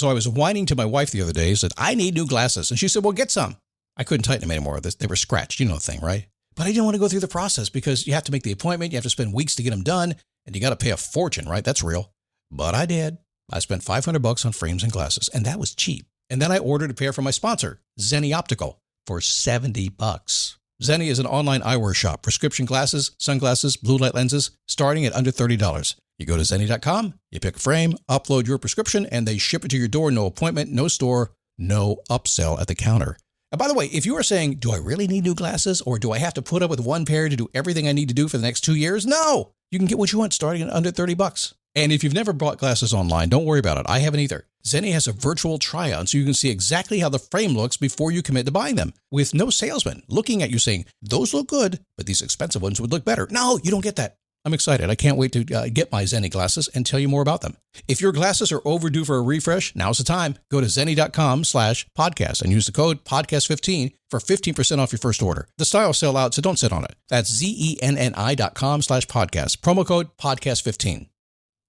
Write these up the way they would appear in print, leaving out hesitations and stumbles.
So I was whining to my wife the other day, said, I need new glasses. And she said, well, get some. I couldn't tighten them anymore. They were scratched. You know the thing, right? But I didn't want to go through the process because you have to make the appointment. You have to spend weeks to get them done. And you got to pay a fortune, right? That's real. But I did. I spent $500 on frames and glasses, and that was cheap. And then I ordered a pair from my sponsor, Zenni Optical, for $70. Zenni is an online eyewear shop. Prescription glasses, sunglasses, blue light lenses, starting at under $30. You go to Zenni.com, you pick a frame, upload your prescription, and they ship it to your door. No appointment, no store, no upsell at the counter. And by the way, if you are saying, do I really need new glasses, or do I have to put up with one pair to do everything I need to do for the next 2 years? No! You can get what you want starting at under $30. And if you've never bought glasses online, don't worry about it. I haven't either. Zenni has a virtual try-on, so you can see exactly how the frame looks before you commit to buying them, with no salesman looking at you saying, those look good, but these expensive ones would look better. No, you don't get that. I'm excited. I can't wait to get my Zenni glasses and tell you more about them. If your glasses are overdue for a refresh, now's the time. Go to Zenni.com/podcast and use the code podcast15 for 15% off your first order. The styles sell out, so don't sit on it. That's Zenni.com/podcast. Promo code podcast15.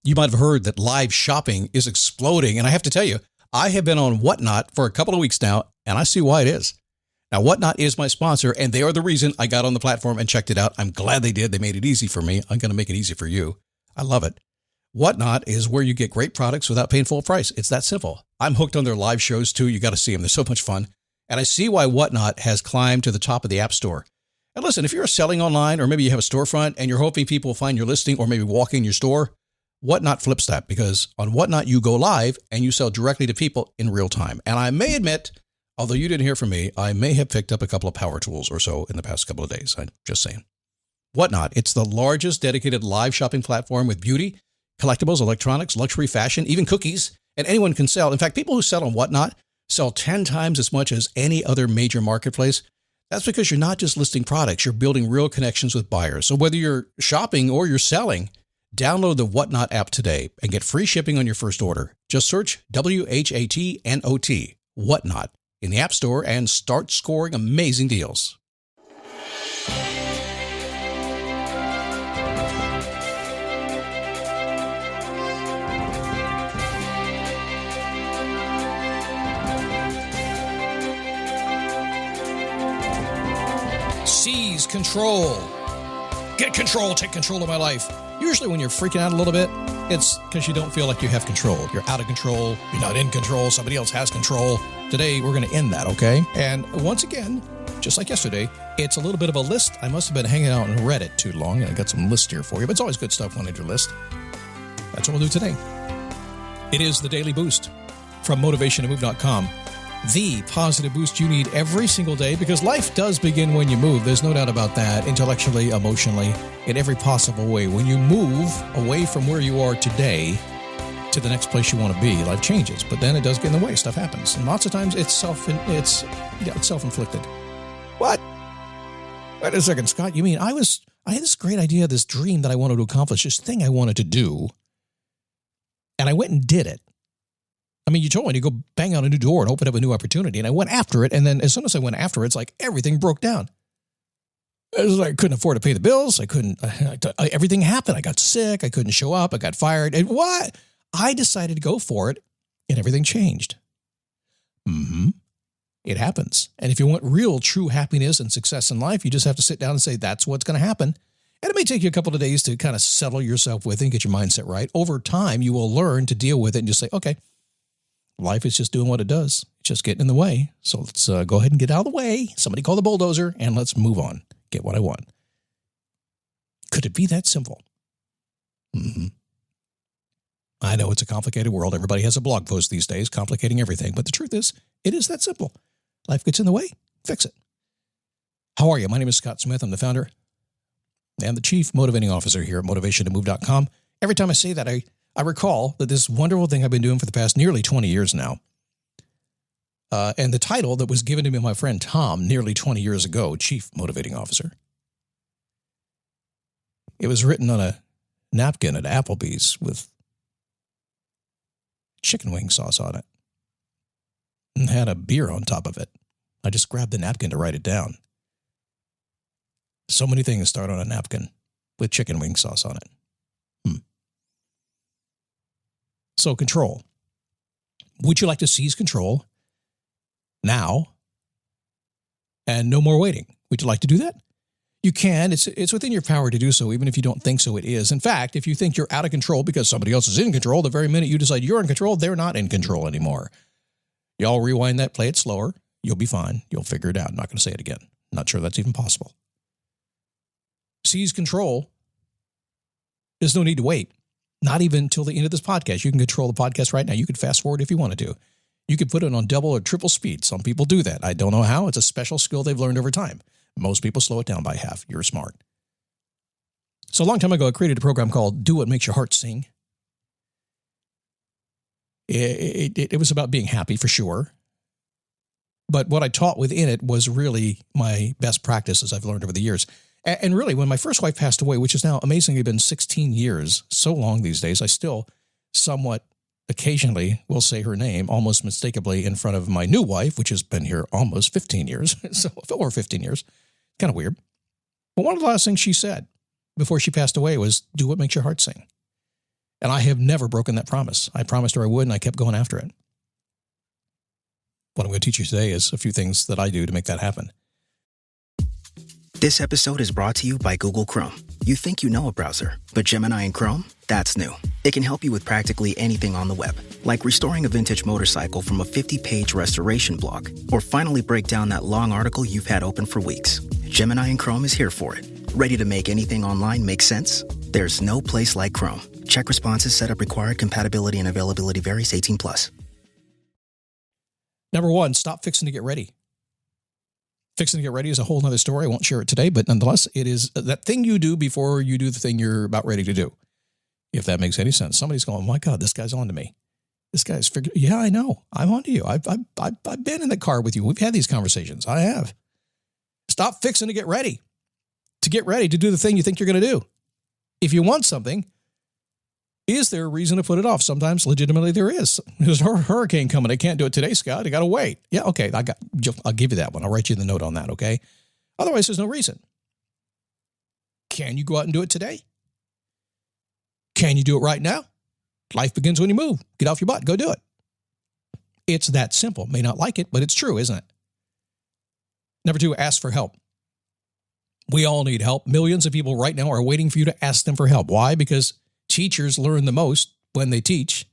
You might have heard that live shopping is exploding, and I have to tell you, I have been on Whatnot for a couple of weeks now, and I see why it is. Now, Whatnot is my sponsor, and they are the reason I got on the platform and checked it out. I'm glad they did. They made it easy for me. I'm going to make it easy for you. I love it. Whatnot is where you get great products without paying full price. It's that simple. I'm hooked on their live shows, too. You got to see them. They're so much fun. And I see why Whatnot has climbed to the top of the App Store. And listen, if you're selling online, or maybe you have a storefront, and you're hoping people will find your listing or maybe walk in your store, Whatnot flips that, because on Whatnot, you go live and you sell directly to people in real time. And I may admit, although you didn't hear from me, I may have picked up a couple of power tools or so in the past couple of days. I'm just saying. Whatnot, it's the largest dedicated live shopping platform with beauty, collectibles, electronics, luxury, fashion, even cookies, and anyone can sell. In fact, people who sell on Whatnot sell 10 times as much as any other major marketplace. That's because you're not just listing products, you're building real connections with buyers. So whether you're shopping or you're selling, download the Whatnot app today and get free shipping on your first order. Just search WHATNOT, Whatnot, in the App Store and start scoring amazing deals. Seize control. Get control. Take control of my life. Usually when you're freaking out a little bit, it's because you don't feel like you have control. You're out of control. You're not in control. Somebody else has control. Today, we're going to end that, okay? And once again, just like yesterday, it's a little bit of a list. I must have been hanging out on Reddit too long, and I got some lists here for you. But it's always good stuff when I do list. That's what we'll do today. It is the Daily Boost from motivationtomove.com. The positive boost you need every single day, because life does begin when you move. There's no doubt about that, intellectually, emotionally, in every possible way. When you move away from where you are today to the next place you want to be, life changes. But then it does get in the way. Stuff happens. And lots of times it's self-inflicted. What? Wait a second, Scott. You mean I had this great idea, this dream that I wanted to accomplish, this thing I wanted to do, and I went and did it. I mean, you told me to go bang on a new door and open up a new opportunity, and I went after it, and then as soon as I went after it, it's like everything broke down. It was like I couldn't afford to pay the bills. Everything happened. I got sick. I couldn't show up. I got fired. And what? I decided to go for it, and everything changed. It happens. And if you want real, true happiness and success in life, you just have to sit down and say, that's what's going to happen. And it may take you a couple of days to kind of settle yourself with it and get your mindset right. Over time, you will learn to deal with it and just say, okay, life is just doing what it does. It's just getting in the way. So let's go ahead and get out of the way. Somebody call the bulldozer and let's move on. Get what I want. Could it be that simple? I know it's a complicated world. Everybody has a blog post these days complicating everything. But the truth is, it is that simple. Life gets in the way. Fix it. How are you? My name is Scott Smith. I'm the founder and the chief motivating officer here at motivationtomove.com. Every time I say that, I recall that this wonderful thing I've been doing for the past nearly 20 years now. And the title that was given to me by my friend Tom nearly 20 years ago, Chief Motivating Officer. It was written on a napkin at Applebee's with chicken wing sauce on it. And had a beer on top of it. I just grabbed the napkin to write it down. So many things start on a napkin with chicken wing sauce on it. So control. Would you like to seize control now and no more waiting? Would you like to do that? You can. It's within your power to do so, even if you don't think so, it is. In fact, if you think you're out of control because somebody else is in control, the very minute you decide you're in control, they're not in control anymore. Y'all rewind that, play it slower. You'll be fine. You'll figure it out. I'm not going to say it again. Not sure that's even possible. Seize control. There's no need to wait. Not even until the end of this podcast. You can control the podcast right now. You could fast forward if you wanted to. You could put it on double or triple speed. Some people do that. I don't know how. It's a special skill they've learned over time. Most people slow it down by half. You're smart. So a long time ago, I created a program called Do What Makes Your Heart Sing. It was about being happy for sure. But what I taught within it was really my best practices I've learned over the years. And really, when my first wife passed away, which has now amazingly been 16 years, so long these days, I still somewhat occasionally will say her name almost mistakenly in front of my new wife, which has been here almost 15 years, so over 15 years. Kind of weird. But one of the last things she said before she passed away was, do what makes your heart sing. And I have never broken that promise. I promised her I would, and I kept going after it. What I'm going to teach you today is a few things that I do to make that happen. This episode is brought to you by Google Chrome. You think you know a browser, but Gemini and Chrome? That's new. It can help you with practically anything on the web, like restoring a vintage motorcycle from a 50-page restoration blog, or finally break down that long article you've had open for weeks. Gemini and Chrome is here for it. Ready to make anything online make sense? There's no place like Chrome. Check responses, setup required, compatibility and availability varies, 18+. Number one, stop fixing to get ready. Fixing to get ready is a whole nother story. I won't share it today, but nonetheless, it is that thing you do before you do the thing you're about ready to do. If that makes any sense. Somebody's going, oh my God, this guy's on to me. This guy's figured. Yeah, I know. I'm on to you. I've been in the car with you. We've had these conversations. I have. Stop fixing to get ready. To get ready to do the thing you think you're going to do. If you want something, is there a reason to put it off? Sometimes legitimately there is. There's a hurricane coming. I can't do it today, Scott. I got to wait. Yeah, okay. I'll give you that one. I'll write you the note on that, okay? Otherwise, there's no reason. Can you go out and do it today? Can you do it right now? Life begins when you move. Get off your butt. Go do it. It's that simple. May not like it, but it's true, isn't it? Number two, ask for help. We all need help. Millions of people right now are waiting for you to ask them for help. Why? Because teachers learn the most when they teach.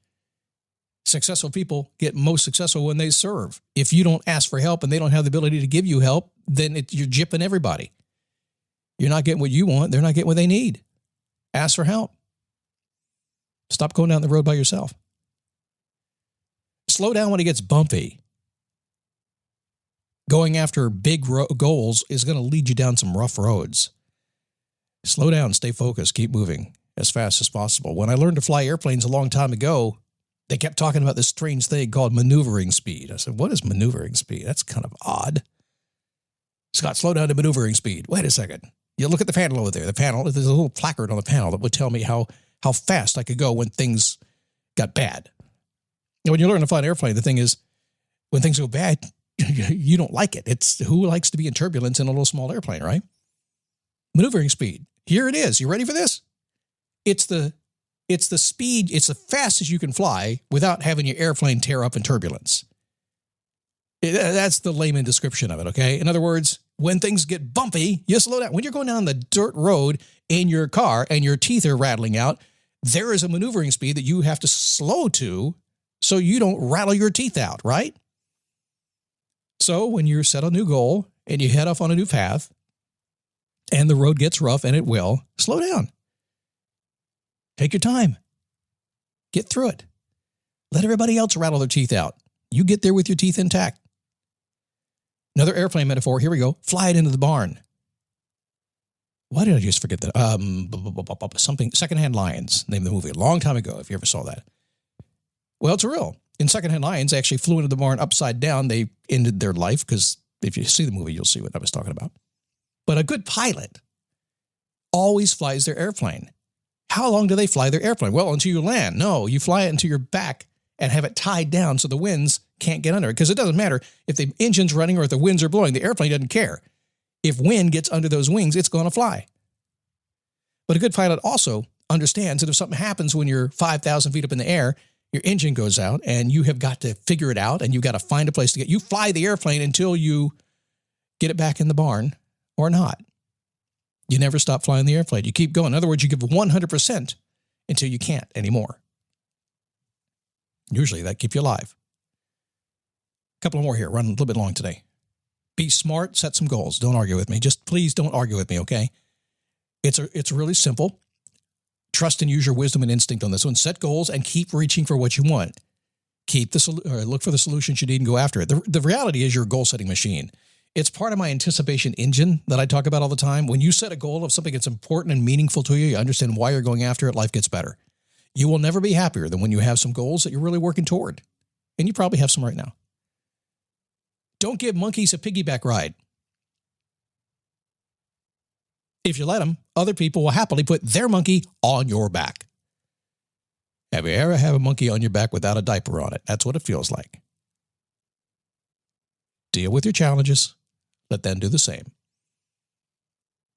Successful people get most successful when they serve. If you don't ask for help and they don't have the ability to give you help, then you're gypping everybody. You're not getting what you want. They're not getting what they need. Ask for help. Stop going down the road by yourself. Slow down when it gets bumpy. Going after big goals is going to lead you down some rough roads. Slow down, stay focused, keep moving as fast as possible. When I learned to fly airplanes a long time ago, they kept talking about this strange thing called maneuvering speed. I said, what is maneuvering speed? That's kind of odd. Scott, slow down to maneuvering speed. Wait a second. You look at the panel over there. The panel, there's a little placard on the panel that would tell me how fast I could go when things got bad. And when you learn to fly an airplane, the thing is, when things go bad, you don't like it. It's who likes to be in turbulence in a little small airplane, right? Maneuvering speed. Here it is. You ready for this? It's the speed, it's the fastest you can fly without having your airplane tear up in turbulence. That's the layman description of it, okay? In other words, when things get bumpy, you slow down. When you're going down the dirt road in your car and your teeth are rattling out, there is a maneuvering speed that you have to slow to so you don't rattle your teeth out, right? So when you set a new goal and you head off on a new path and the road gets rough, and it will, slow down. Take your time. Get through it. Let everybody else rattle their teeth out. You get there with your teeth intact. Another airplane metaphor. Here we go. Fly it into the barn. Why did I just forget that? Something, Secondhand Lions, name of the movie, a long time ago, if you ever saw that. Well, it's real. In Secondhand Lions, they actually flew into the barn upside down. They ended their life because if you see the movie, you'll see what I was talking about. But a good pilot always flies their airplane. How long do they fly their airplane? Well, until you land. No, you fly it into your back and have it tied down so the winds can't get under it. Because it doesn't matter if the engine's running or if the winds are blowing. The airplane doesn't care. If wind gets under those wings, it's going to fly. But a good pilot also understands that if something happens when you're 5,000 feet up in the air, your engine goes out and you have got to figure it out and you've got to find a place to get. You fly the airplane until you get it back in the barn or not. You never stop flying the airplane. You keep going. In other words, you give 100% until you can't anymore. Usually that keeps you alive. A couple more here. Running a little bit long today. Be smart. Set some goals. Don't argue with me. Just please don't argue with me, okay? It's really simple. Trust and use your wisdom and instinct on this one. Set goals and keep reaching for what you want. Look for the solutions you need and go after it. The reality is you're a goal-setting machine. It's part of my anticipation engine that I talk about all the time. When you set a goal of something that's important and meaningful to you, you understand why you're going after it, life gets better. You will never be happier than when you have some goals that you're really working toward. And you probably have some right now. Don't give monkeys a piggyback ride. If you let them, other people will happily put their monkey on your back. Have you ever had a monkey on your back without a diaper on it? That's what it feels like. Deal with your challenges. Let them do the same.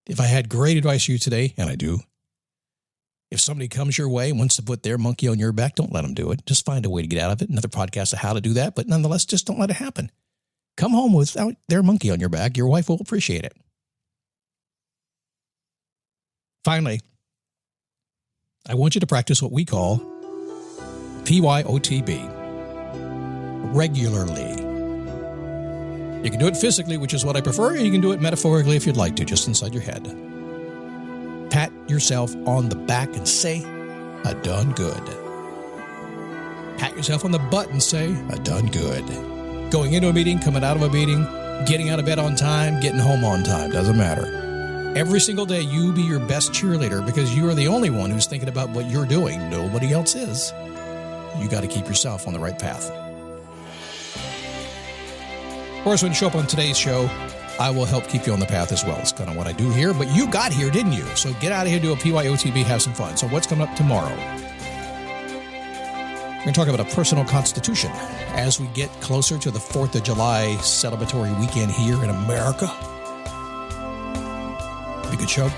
If I had great advice for you today, and I do, if somebody comes your way and wants to put their monkey on your back, don't let them do it. Just find a way to get out of it. Another podcast of how to do that, but nonetheless, just don't let it happen. Come home without their monkey on your back. Your wife will appreciate it. Finally, I want you to practice what we call PYOTB regularly. You can do it physically, which is what I prefer, or you can do it metaphorically if you'd like to, just inside your head. Pat yourself on the back and say, I done good. Pat yourself on the butt and say, I done good. Going into a meeting, coming out of a meeting, getting out of bed on time, getting home on time, doesn't matter. Every single day, you be your best cheerleader because you are the only one who's thinking about what you're doing. Nobody else is. You got to keep yourself on the right path. Of course, when you show up on today's show, I will help keep you on the path as well. It's kind of what I do here, but you got here, didn't you? So get out of here, do a PYOTB, have some fun. So what's coming up tomorrow? We're going to talk about a personal constitution as we get closer to the 4th of July celebratory weekend here in America. Be a good show.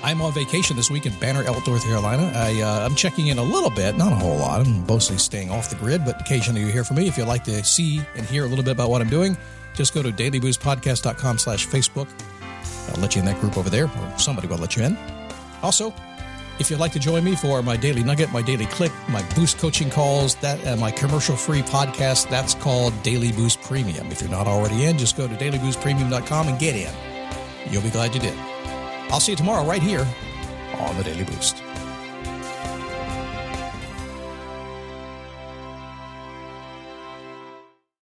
I'm on vacation this week in Banner Elk, North Carolina. I'm checking in a little bit, not a whole lot. I'm mostly staying off the grid, but occasionally you hear from me. If you'd like to see and hear a little bit about what I'm doing, just go to dailyboostpodcast.com/Facebook. I'll let you in that group over there, or somebody will let you in. Also, if you'd like to join me for my daily nugget, my daily click, my boost coaching calls, my commercial-free podcast, that's called Daily Boost Premium. If you're not already in, just go to dailyboostpremium.com and get in. You'll be glad you did. I'll see you tomorrow right here on the Daily Boost.